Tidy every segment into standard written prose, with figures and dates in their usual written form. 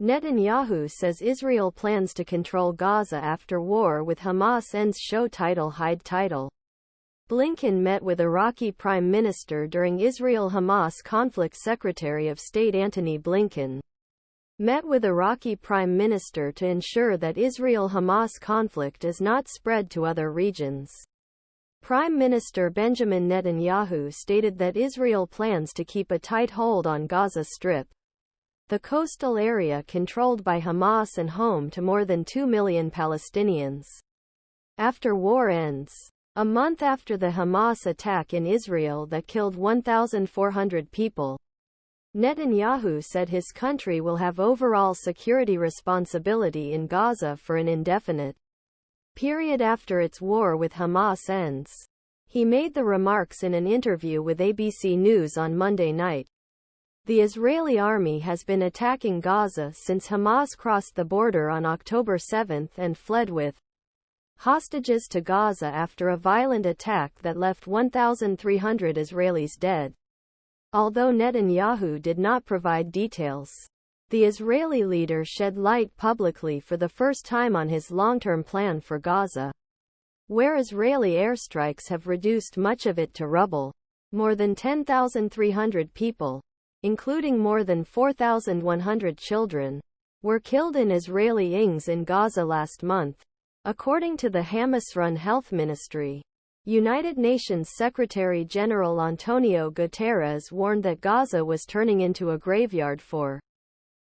Netanyahu says Israel plans to control Gaza after war with Hamas ends. Show title. Hide title. Blinken met with Iraqi Prime Minister during Israel-Hamas conflict. Secretary of State Antony Blinken met with Iraqi Prime Minister to ensure that Israel-Hamas conflict is not spread to other regions. Prime Minister Benjamin Netanyahu stated that Israel plans to keep a tight hold on Gaza Strip, the coastal area controlled by Hamas and home to more than 2 million Palestinians, after war ends. A month after the Hamas attack in Israel that killed 1,400 people, Netanyahu said his country will have overall security responsibility in Gaza for an indefinite period after its war with Hamas ends. He made the remarks in an interview with ABC News on Monday night. The Israeli army has been attacking Gaza since Hamas crossed the border on October 7 and fled with hostages to Gaza after a violent attack that left 1,300 Israelis dead. Although Netanyahu did not provide details, the Israeli leader shed light publicly for the first time on his long-term plan for Gaza, where Israeli airstrikes have reduced much of it to rubble. More than 10,300 people, including more than 4,100 children, were killed in Israeli INGs in Gaza last month, according to the Hamas-run health ministry. United Nations Secretary-General António Guterres warned that Gaza was turning into a graveyard for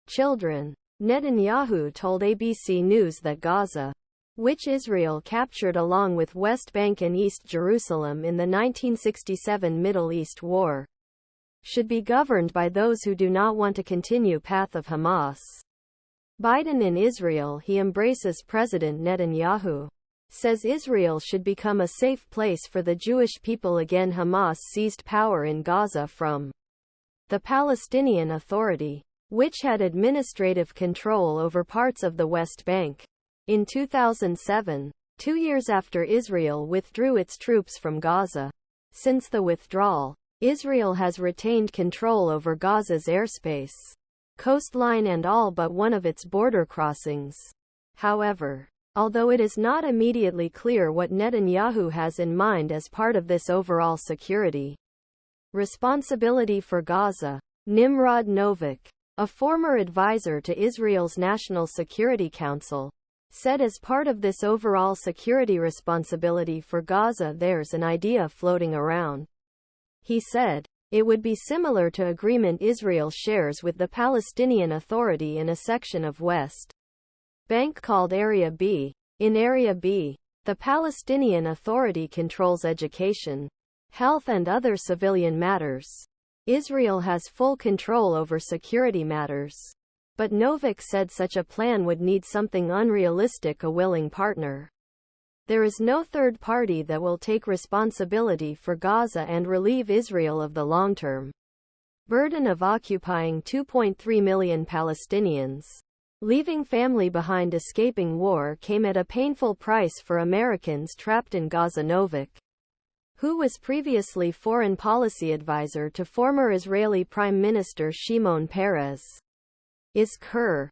children. Netanyahu told ABC News that Gaza, which Israel captured along with West Bank and East Jerusalem in the 1967 Middle East War, should be governed by those who do not want to continue path of Hamas. Biden in Israel. He embraces President Netanyahu, says Israel should become a safe place for the Jewish people again. Hamas seized power in Gaza from the Palestinian Authority, which had administrative control over parts of the West Bank, in 2007, 2 years after Israel withdrew its troops from Gaza. Since the withdrawal, Israel has retained control over Gaza's airspace, coastline and all but one of its border crossings. However, although it is not immediately clear what Netanyahu has in mind as part of this overall security responsibility for Gaza, Nimrod Novik, a former advisor to Israel's National Security Council, said as part of this overall security responsibility for Gaza there's an idea floating around. He said, it would be similar to agreement Israel shares with the Palestinian Authority in a section of West Bank called Area B. In Area B, the Palestinian Authority controls education, health and other civilian matters. Israel has full control over security matters. But Novik said such a plan would need something unrealistic, a willing partner. There is no third party that will take responsibility for Gaza and relieve Israel of the long-term burden of occupying 2.3 million Palestinians. Leaving family behind escaping war came at a painful price for Americans trapped in Gaza. Novik, who was previously foreign policy advisor to former Israeli Prime Minister Shimon Peres, is curr.